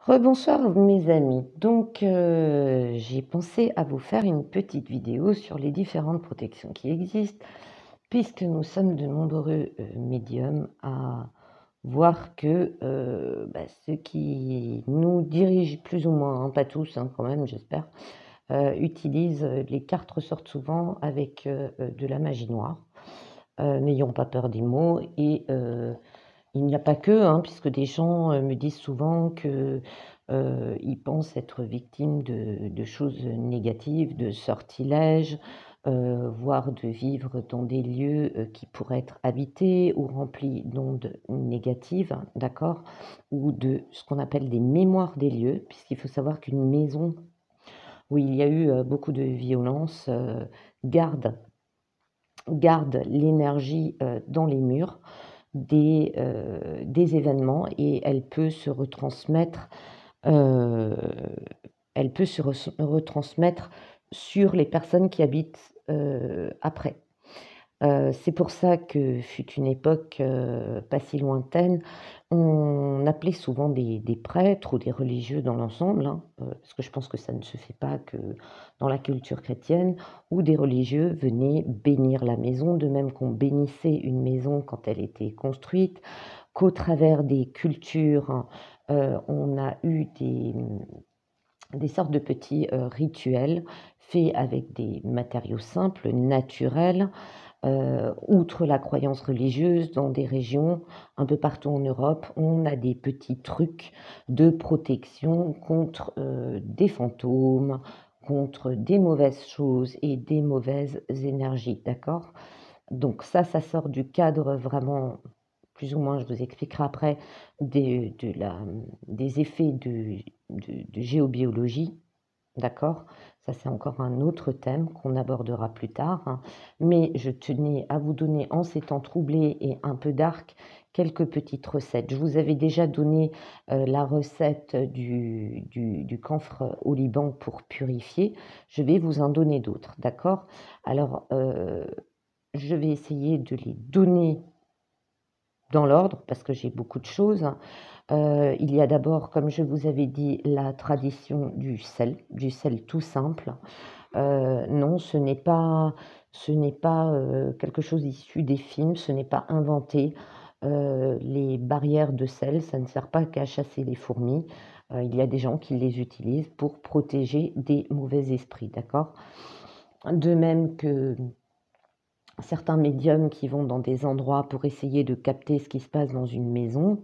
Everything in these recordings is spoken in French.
Rebonsoir mes amis. Donc, j'ai pensé à vous faire une petite vidéo sur les différentes protections qui existent, puisque nous sommes de nombreux médiums à voir que ceux qui nous dirigent plus ou moins, hein, pas tous hein, quand même, j'espère, utilisent les cartes ressortent souvent avec de la magie noire. N'ayons pas peur des mots et il n'y a pas que, hein, puisque des gens, me disent souvent que, ils pensent être victimes de choses négatives, de sortilèges, voire de vivre dans des lieux, qui pourraient être habités ou remplis d'ondes négatives, d'accord? Ou de ce qu'on appelle des mémoires des lieux, puisqu'il faut savoir qu'une maison où il y a eu, beaucoup de violence, garde garde l'énergie, dans les murs des événements et heu, elle peut se retransmettre sur les personnes qui habitent, après. C'est pour ça que fut une époque, pas si lointaine, on appelait souvent des prêtres ou des religieux dans l'ensemble, hein, parce que je pense que ça ne se fait pas que dans la culture chrétienne, où des religieux venaient bénir la maison, de même qu'on bénissait une maison quand elle était construite, qu'au travers des cultures, on a eu des sortes de petits, rituels faits avec des matériaux simples, naturels. Outre la croyance religieuse, dans des régions un peu partout en Europe, on a des petits trucs de protection contre, des fantômes, contre des mauvaises choses et des mauvaises énergies, d'accord? Donc ça sort du cadre vraiment plus ou moins, je vous expliquerai après, des effets de géobiologie. D'accord? Ça, c'est encore un autre thème qu'on abordera plus tard, hein. Mais je tenais à vous donner, en ces temps troublés et un peu dark, quelques petites recettes. Je vous avais déjà donné, la recette du camphre au Liban pour purifier. Je vais vous en donner d'autres, d'accord? Alors, je vais essayer de les donner dans l'ordre parce que j'ai beaucoup de choses, hein. Il y a d'abord, comme je vous avais dit, la tradition du sel tout simple. Non, ce n'est pas, quelque chose issu des films, ce n'est pas inventé. Les barrières de sel, ça ne sert pas qu'à chasser les fourmis. Il y a des gens qui les utilisent pour protéger des mauvais esprits, d'accord? De même que certains médiums qui vont dans des endroits pour essayer de capter ce qui se passe dans une maison,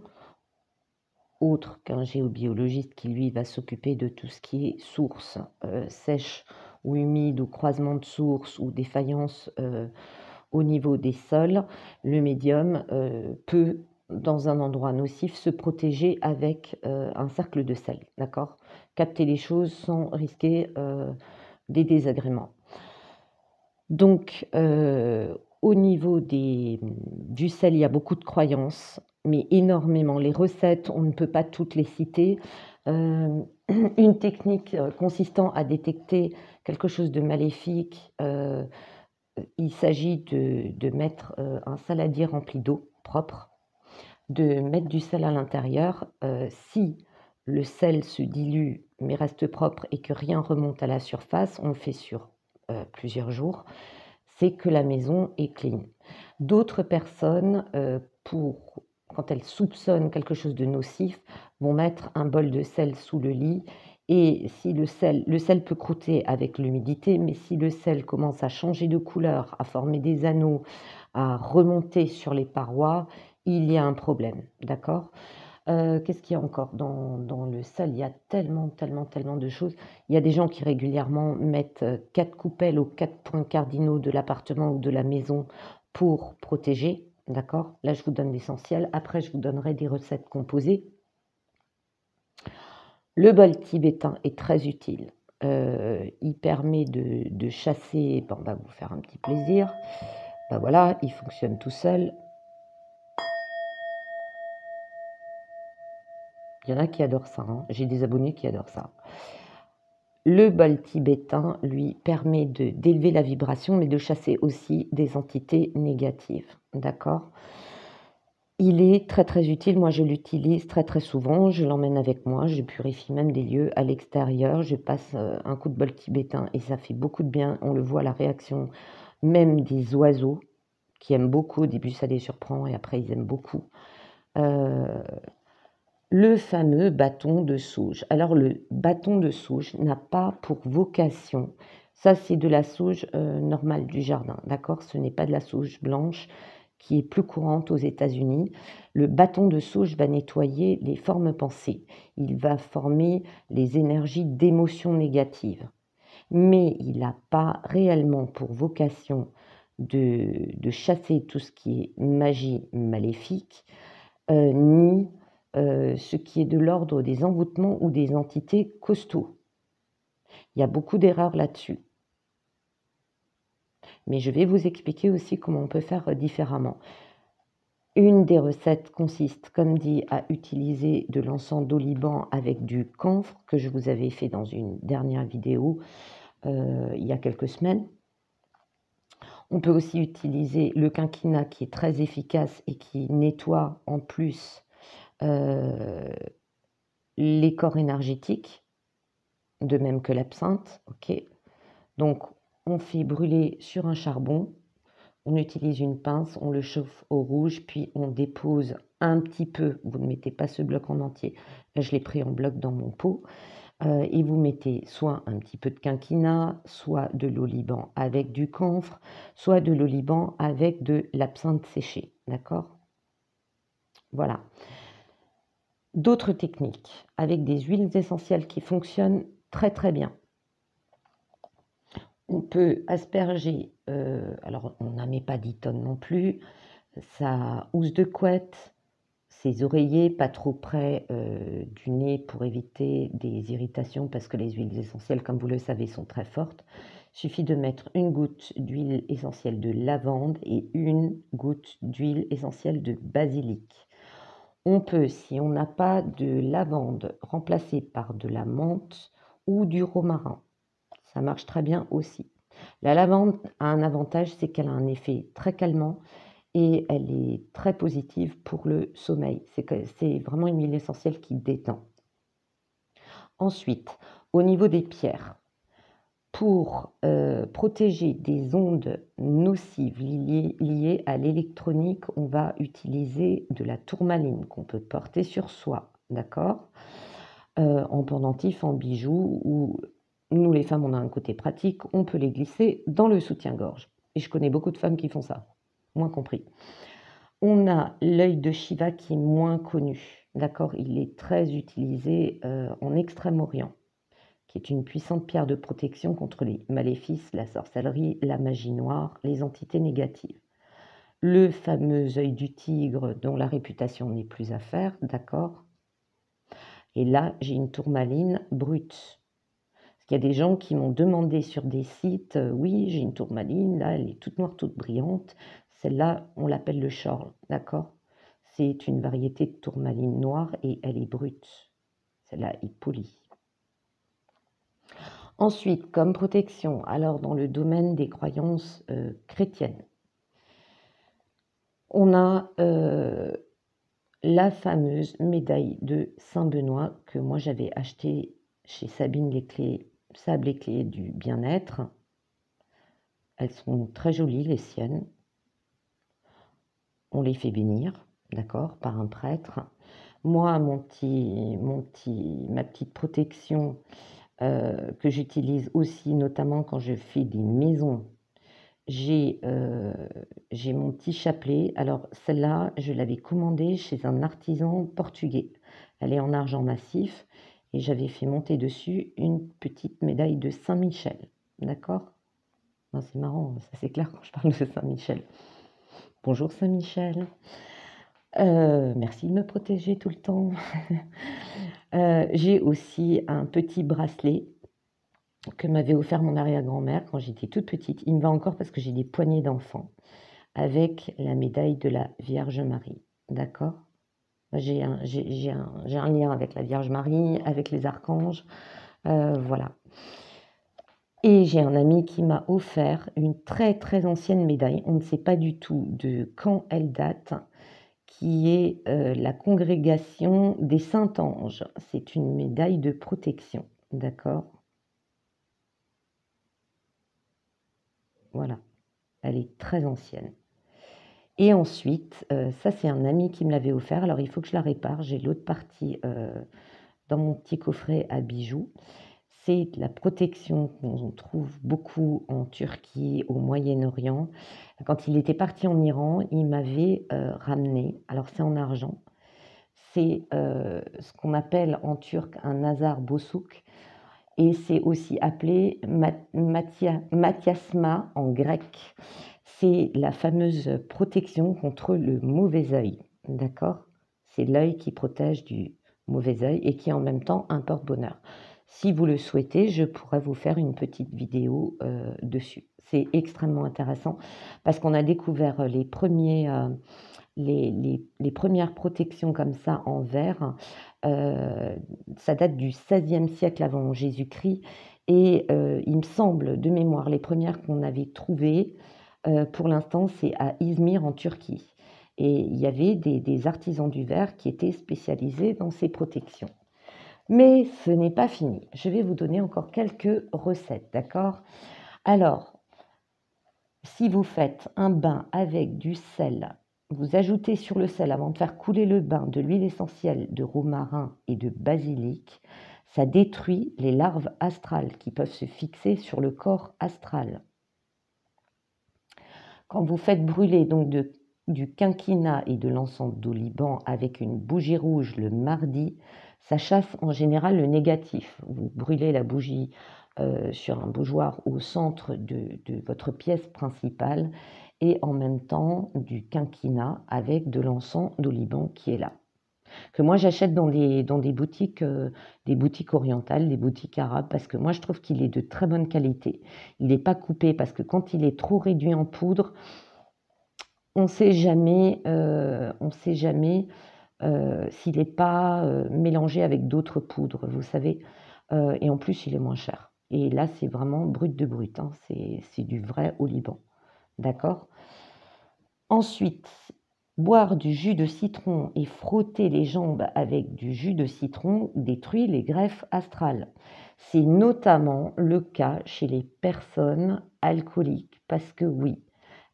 autre qu'un géobiologiste qui lui va s'occuper de tout ce qui est source, sèche ou humide ou croisement de sources ou défaillance, au niveau des sols, le médium, peut, dans un endroit nocif, se protéger avec, un cercle de sel, d'accord? Capter les choses sans risquer, des désagréments. Donc, au niveau du sel, il y a beaucoup de croyances, mais énormément. Les recettes, on ne peut pas toutes les citer. Hem, une technique, consistant à détecter quelque chose de maléfique, il s'agit de mettre, un saladier rempli d'eau propre, de mettre du sel à l'intérieur. Si le sel se dilue, mais reste propre et que rien remonte à la surface, on le fait sur, plusieurs jours, c'est que la maison est clean. D'autres personnes, quand elles soupçonnent quelque chose de nocif, vont mettre un bol de sel sous le lit et si le sel peut croûter avec l'humidité, mais si le sel commence à changer de couleur, à former des anneaux, à remonter sur les parois, il y a un problème, d'accord? Qu'est-ce qu'il y a encore dans le sel? Il y a tellement, tellement, tellement de choses. Il y a des gens qui régulièrement mettent, 4 coupelles aux 4 points cardinaux de l'appartement ou de la maison pour protéger, d'accord? Là, je vous donne l'essentiel. Après, je vous donnerai des recettes composées. Le bol tibétain est très utile. Il permet de chasser, on va vous faire un petit plaisir. Bah, voilà, il fonctionne tout seul. Il y en a qui adorent ça, hein. J'ai des abonnés qui adorent ça. Le bol tibétain, lui, permet d'élever la vibration, mais de chasser aussi des entités négatives, d'accord? Il est très, très utile. Moi, je l'utilise très, très souvent. Je l'emmène avec moi. Je purifie même des lieux à l'extérieur. Je passe, un coup de bol tibétain et ça fait beaucoup de bien. On le voit, la réaction même des oiseaux qui aiment beaucoup. Au début, ça les surprend et après, ils aiment beaucoup. Heu, le fameux bâton de sauge. Alors le bâton de sauge n'a pas pour vocation, ça c'est de la sauge, normale du jardin, d'accord? Ce n'est pas de la sauge blanche qui est plus courante aux États-Unis. Le bâton de sauge va nettoyer les formes pensées. Il va former les énergies d'émotions négatives. Mais il n'a pas réellement pour vocation de chasser tout ce qui est magie maléfique, ni ce qui est de l'ordre des envoûtements ou des entités costauds. Il y a beaucoup d'erreurs là-dessus. Mais je vais vous expliquer aussi comment on peut faire différemment. Une des recettes consiste, comme dit, à utiliser de l'encens d'oliban avec du camphre, que je vous avais fait dans une dernière vidéo il y a quelques semaines. On peut aussi utiliser le quinquina qui est très efficace et qui nettoie en plus les corps énergétiques, de même que l'absinthe. Ok. Donc on fait brûler sur un charbon, on utilise une pince, on le chauffe au rouge, puis on dépose un petit peu, vous ne mettez pas ce bloc en entier, là je l'ai pris en bloc dans mon pot, et vous mettez soit un petit peu de quinquina, soit de l'oliban avec du camphre, soit de l'oliban avec de l'absinthe séchée, d'accord? Voilà. D'autres techniques avec des huiles essentielles qui fonctionnent très très bien. On peut asperger, alors on n'en met pas 10 tonnes non plus, sa housse de couette, ses oreillers pas trop près du nez pour éviter des irritations parce que les huiles essentielles, comme vous le savez, sont très fortes. Il suffit de mettre une goutte d'huile essentielle de lavande et une goutte d'huile essentielle de basilic. On peut, si on n'a pas de lavande, remplacer par de la menthe ou du romarin. Ça marche très bien aussi. La lavande a un avantage, c'est qu'elle a un effet très calmant et elle est très positive pour le sommeil. C'est vraiment une huile essentielle qui détend. Ensuite, au niveau des pierres, pour protéger des ondes nocives liées à l'électronique, on va utiliser de la tourmaline qu'on peut porter sur soi, d'accord? En pendentif, en bijoux, ou nous les femmes, on a un côté pratique, on peut les glisser dans le soutien-gorge. Et je connais beaucoup de femmes qui font ça, moins compris. On a l'œil de Shiva qui est moins connu, d'accord? Il est très utilisé en Extrême-Orient, qui est une puissante pierre de protection contre les maléfices, la sorcellerie, la magie noire, les entités négatives. Le fameux œil du tigre dont la réputation n'est plus à faire, d'accord? Et là, j'ai une tourmaline brute. Parce qu'il y a des gens qui m'ont demandé sur des sites, oui, j'ai une tourmaline, là, elle est toute noire, toute brillante. Celle-là, on l'appelle le chorle, d'accord? C'est une variété de tourmaline noire et elle est brute. Celle-là est polie. Ensuite, comme protection, alors dans le domaine des croyances chrétiennes, on a la fameuse médaille de Saint-Benoît que moi j'avais achetée chez Sabine Lesclés, Sable et Clés du bien-être. Elles sont très jolies, les siennes. On les fait bénir, d'accord, par un prêtre. Moi, ma petite protection que j'utilise aussi, notamment quand je fais des maisons, j'ai mon petit chapelet. Alors, celle-là, je l'avais commandée chez un artisan portugais. Elle est en argent massif et j'avais fait monter dessus une petite médaille de Saint-Michel. D'accord? C'est marrant, ça c'est clair quand je parle de Saint-Michel. Bonjour Saint-Michel. Merci de me protéger tout le temps. J'ai aussi un petit bracelet que m'avait offert mon arrière-grand-mère quand j'étais toute petite. Il me va encore parce que j'ai des poignées d'enfants avec la médaille de la Vierge Marie. D'accord? J'ai un lien avec la Vierge Marie, avec les archanges. Voilà. Et j'ai un ami qui m'a offert une très très ancienne médaille. On ne sait pas du tout de quand elle date, qui est la congrégation des Saints-Anges. C'est une médaille de protection, d'accord? Voilà, elle est très ancienne. Et ensuite, ça c'est un ami qui me l'avait offert, alors il faut que je la répare, j'ai l'autre partie dans mon petit coffret à bijoux. C'est la protection qu'on trouve beaucoup en Turquie, au Moyen-Orient. Quand il était parti en Iran, il m'avait ramené, alors c'est en argent, c'est ce qu'on appelle en turc un nazar bozuk, et c'est aussi appelé mathiasma en grec. C'est la fameuse protection contre le mauvais œil, d'accord? C'est l'œil qui protège du mauvais œil et qui en même temps un porte-bonheur. Si vous le souhaitez, je pourrais vous faire une petite vidéo dessus. C'est extrêmement intéressant parce qu'on a découvert les premières protections comme ça en verre. Ça date du XVIe siècle avant Jésus-Christ et il me semble de mémoire, les premières qu'on avait trouvées, pour l'instant, c'est à Izmir en Turquie. Et il y avait des artisans du verre qui étaient spécialisés dans ces protections. Mais ce n'est pas fini. Je vais vous donner encore quelques recettes, d'accord? Alors, si vous faites un bain avec du sel, vous ajoutez sur le sel, avant de faire couler le bain, de l'huile essentielle de romarin et de basilic. Ça détruit les larves astrales qui peuvent se fixer sur le corps astral. Quand vous faites brûler donc du quinquina et de l'encens d'oliban avec une bougie rouge le mardi, ça chasse en général le négatif. Vous brûlez la bougie sur un bougeoir au centre de votre pièce principale et en même temps du quinquina avec de l'encens d'oliban qui est là. Que moi j'achète dans des boutiques orientales, des boutiques arabes, parce que moi je trouve qu'il est de très bonne qualité. Il n'est pas coupé parce que quand il est trop réduit en poudre, on ne sait jamais, s'il n'est pas mélangé avec d'autres poudres, vous savez. Et en plus, il est moins cher. Et là, c'est vraiment brut de brut, hein, c'est du vrai au Liban. D'accord? Ensuite, boire du jus de citron et frotter les jambes avec du jus de citron détruit les greffes astrales. C'est notamment le cas chez les personnes alcooliques, parce que oui,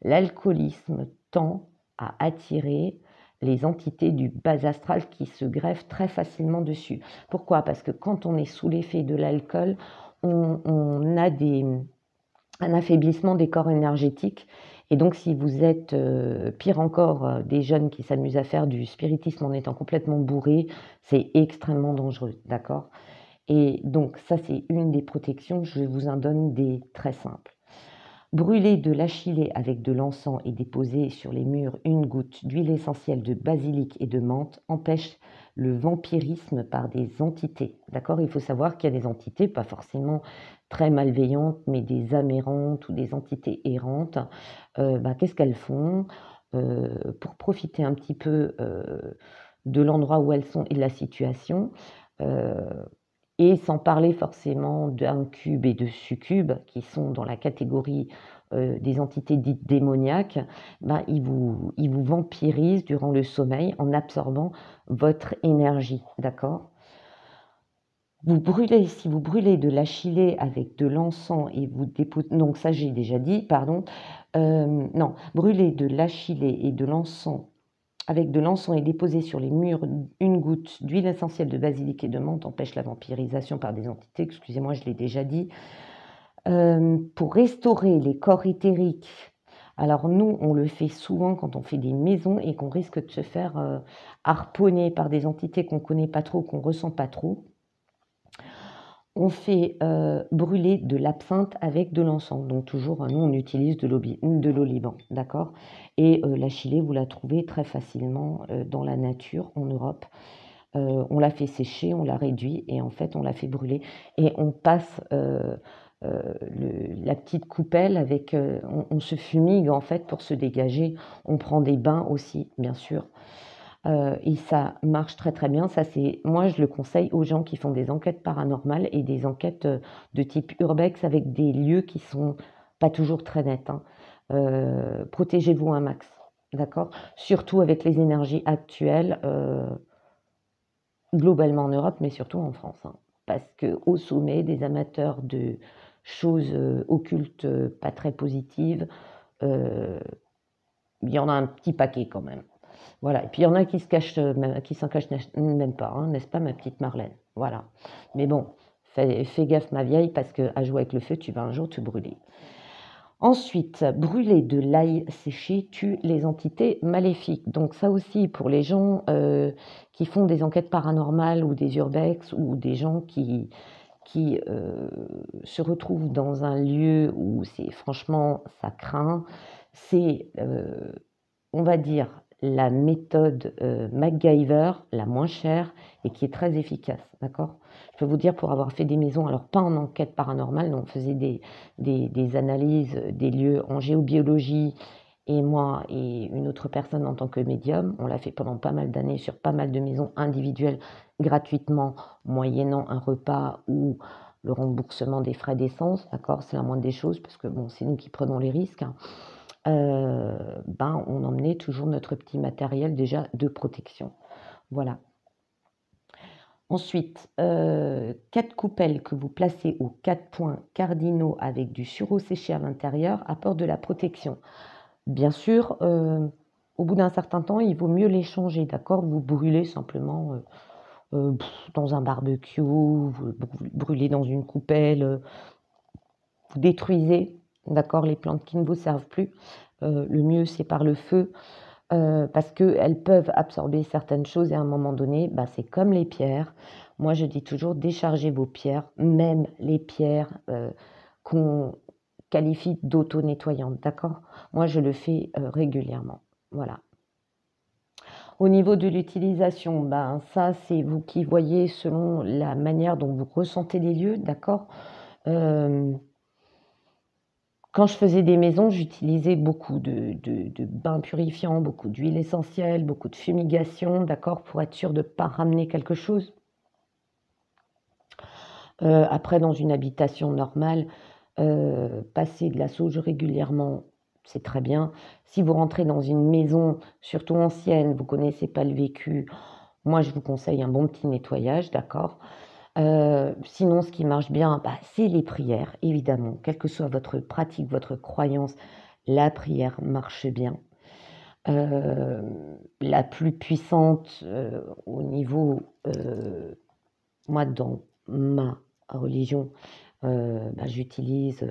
l'alcoolisme tend à attirer les entités du bas astral qui se greffent très facilement dessus. Pourquoi? Parce que quand on est sous l'effet de l'alcool, on a un affaiblissement des corps énergétiques. Et donc, si vous êtes, pire encore, des jeunes qui s'amusent à faire du spiritisme en étant complètement bourrés, c'est extrêmement dangereux, d'accord? Et donc, ça, c'est une des protections. Je vous en donne des très simples. Brûler de l'achillée avec de l'encens et déposer sur les murs une goutte d'huile essentielle de basilic et de menthe empêche le vampirisme par des entités. D'accord? Il faut savoir qu'il y a des entités, pas forcément très malveillantes, mais des âmes errantes ou des entités errantes. Qu'est-ce qu'elles font? Pour profiter un petit peu de l'endroit où elles sont et de la situation, et sans parler forcément d'incubes et de succubes qui sont dans la catégorie des entités dites démoniaques, ils vous vampirisent durant le sommeil en absorbant votre énergie, d'accord? Si vous brûlez de l'achillée avec de l'encens et vous déposez, donc ça j'ai déjà dit, pardon, non, brûler de l'achillée et de l'encens avec de l'encens et déposer sur les murs une goutte d'huile essentielle de basilic et de menthe empêche la vampirisation par des entités, excusez-moi, je l'ai déjà dit. Pour restaurer les corps éthériques, alors nous, on le fait souvent quand on fait des maisons et qu'on risque de se faire harponner par des entités qu'on ne connaît pas trop, qu'on ne ressent pas trop. On fait brûler de l'absinthe avec de l'encens. Donc toujours, nous, on utilise de l'oliban, d'accord? Et l'achillée, vous la trouvez très facilement dans la nature, en Europe. On la fait sécher, on la réduit et en fait, on la fait brûler. Et on passe la petite coupelle avec... on se fumigue, en fait, pour se dégager. On prend des bains aussi, bien sûr. Et ça marche très très bien. Ça, moi, je le conseille aux gens qui font des enquêtes paranormales et des enquêtes de type urbex avec des lieux qui sont pas toujours très nets, hein. Protégez-vous un max. d'accord? Surtout avec les énergies actuelles, globalement en Europe, mais surtout en France, hein. Parce qu'au sommet des amateurs de choses, occultes, pas très positives, heu, il y en a un petit paquet quand même. Voilà, et puis il y en a qui se cachent, qui s'en cachent même pas, hein, n'est-ce pas ma petite Marlène? Voilà. Mais bon, fais gaffe ma vieille, parce qu'à jouer avec le feu, tu vas un jour te brûler. Ensuite, brûler de l'ail séché tue les entités maléfiques. Donc ça aussi, pour les gens qui font des enquêtes paranormales ou des urbex, ou des gens qui se retrouvent dans un lieu où c'est franchement, ça craint, c'est, on va dire, la méthode MacGyver, la moins chère et qui est très efficace, d'accord? Je peux vous dire, pour avoir fait des maisons, alors pas en enquête paranormale, on faisait des analyses des lieux en géobiologie, et moi et une autre personne en tant que médium, on l'a fait pendant pas mal d'années sur pas mal de maisons individuelles, gratuitement, moyennant un repas ou le remboursement des frais d'essence, d'accord? C'est la moindre des choses, parce que bon, c'est nous qui prenons les risques, hein. Ben, on emmenait toujours notre petit matériel déjà de protection. Voilà. Ensuite, 4 coupelles que vous placez aux 4 points cardinaux avec du sureau séché à l'intérieur apportent de la protection. Bien sûr, au bout d'un certain temps, il vaut mieux les changer, d'accord? Vous brûlez simplement dans un barbecue, vous brûlez dans une coupelle, vous détruisez, d'accord, les plantes qui ne vous servent plus. Le mieux, c'est par le feu, parce qu'elles peuvent absorber certaines choses, et à un moment donné, bah, c'est comme les pierres. Moi, je dis toujours, déchargez vos pierres, même les pierres qu'on qualifie d'auto-nettoyantes, d'accord? Moi, je le fais régulièrement. Voilà. Au niveau de l'utilisation, ben, ça, c'est vous qui voyez selon la manière dont vous ressentez les lieux, d'accord? Euh, Quand je faisais des maisons, j'utilisais beaucoup de bains purifiants, beaucoup d'huile essentielle, beaucoup de fumigation, d'accord, pour être sûr de ne pas ramener quelque chose. Après, dans une habitation normale, passer de la sauge régulièrement, c'est très bien. Si vous rentrez dans une maison, surtout ancienne, vous ne connaissez pas le vécu, moi je vous conseille un bon petit nettoyage, d'accord. Sinon, ce qui marche bien, bah, c'est les prières, évidemment. Quelle que soit votre pratique, votre croyance, la prière marche bien. Euh, la plus puissante au niveau, moi, dans ma religion, bah, j'utilise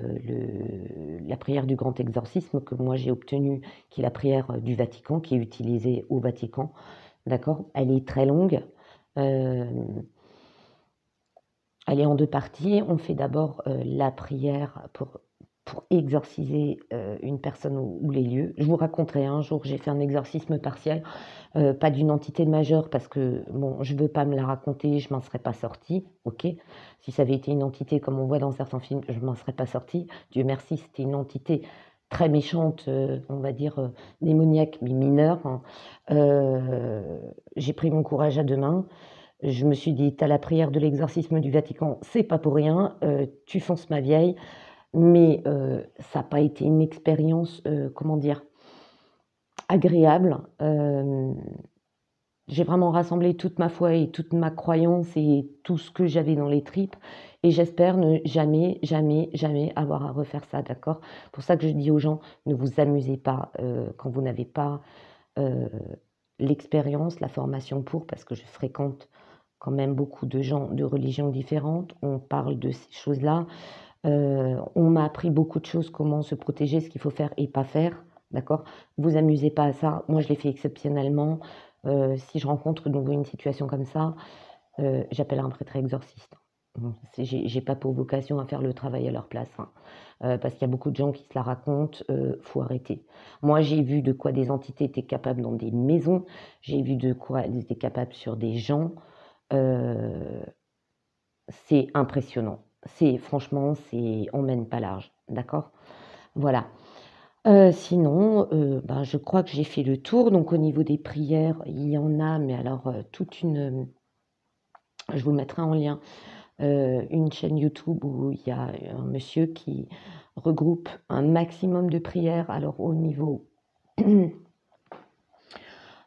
la prière du grand exorcisme que moi j'ai obtenue, qui est la prière du Vatican, qui est utilisée au Vatican. D'accord? Elle est très longue. Euh, Elle est en 2 parties. On fait d'abord la prière pour exorciser une personne ou les lieux. Je vous raconterai un jour, j'ai fait un exorcisme partiel, pas d'une entité majeure, parce que bon, je ne veux pas me la raconter, je m'en serais pas sortie, ok. Si ça avait été une entité comme on voit dans certains films, je m'en serais pas sortie. Dieu merci, c'était une entité très méchante, on va dire démoniaque, mais mineure, hein. J'ai pris mon courage à deux mains. Je me suis dit: «Tu as la prière de l'exorcisme du Vatican, c'est pas pour rien, tu fonces ma vieille». Mais ça n'a pas été une expérience, comment dire? Agréable. J'ai vraiment rassemblé toute ma foi et toute ma croyance et tout ce que j'avais dans les tripes, et j'espère ne jamais, jamais, jamais avoir à refaire ça, d'accord? Pour ça que je dis aux gens: ne vous amusez pas, quand vous n'avez pas, heu, l'expérience, la formation pour, parce que je fréquente quand même beaucoup de gens de religions différentes, on parle de ces choses-là. On m'a appris beaucoup de choses, comment se protéger, ce qu'il faut faire et pas faire, d'accord? Vous amusez pas à ça. Moi, je l'ai fait exceptionnellement. Si je rencontre de nouveau une situation comme ça, j'appelle un prêtre exorciste. J'ai pas pour vocation à faire le travail à leur place, hein. Parce qu'il y a beaucoup de gens qui se la racontent, faut arrêter. Moi, j'ai vu de quoi des entités étaient capables dans des maisons, j'ai vu de quoi elles étaient capables sur des gens. Heu, c'est impressionnant. C'est franchement, c'est on mène pas large, d'accord? Voilà. Sinon, ben, je crois que j'ai fait le tour. Donc au niveau des prières, il y en a, mais alors, toute une, je vous mettrai en lien, une chaîne YouTube où il y a un monsieur qui regroupe un maximum de prières. Alors au niveau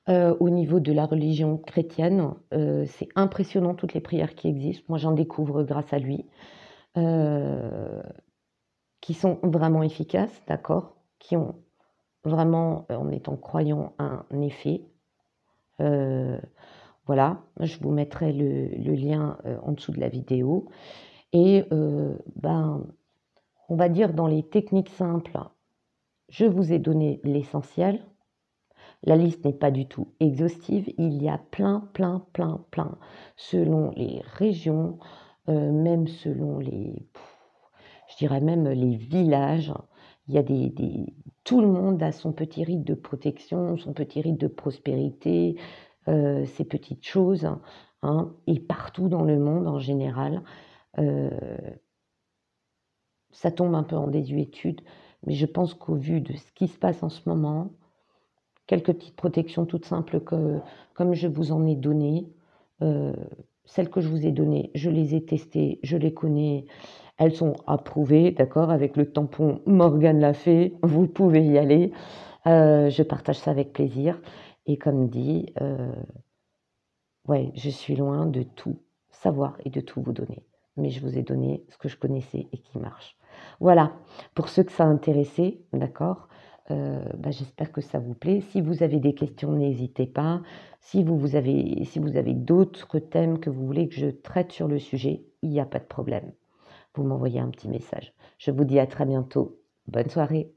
Au niveau de la religion chrétienne, c'est impressionnant toutes les prières qui existent. Moi, j'en découvre grâce à lui, heu, qui sont vraiment efficaces, d'accord? Qui ont vraiment, en étant croyant, un effet. Heu, voilà, je vous mettrai le lien, en dessous de la vidéo et ben, on va dire dans les techniques simples, je vous ai donné l'essentiel. La liste n'est pas du tout exhaustive, il y a plein, plein, plein, plein, selon les régions, même selon je dirais même les villages. Il y a tout le monde a son petit rite de protection, son petit rite de prospérité, ces petites choses, hein, et partout dans le monde en général, heu, ça tombe un peu en désuétude, mais je pense qu'au vu de ce qui se passe en ce moment, quelques petites protections toutes simples que comme je vous en ai donné, heu, celles que je vous ai données, je les ai testées, je les connais, elles sont approuvées, d'accord? Avec le tampon Morgane l'a fait, vous pouvez y aller. Je partage ça avec plaisir et comme dit, ouais, je suis loin de tout savoir et de tout vous donner, mais je vous ai donné ce que je connaissais et qui marche. Voilà, pour ceux que ça a intéressé, d'accord? Bah, j'espère que ça vous plaît. Si vous avez des questions, n'hésitez pas. Si vous avez d'autres thèmes que vous voulez que je traite sur le sujet, il n'y a pas de problème. Vous m'envoyez un petit message. Je vous dis à très bientôt. Bonne soirée.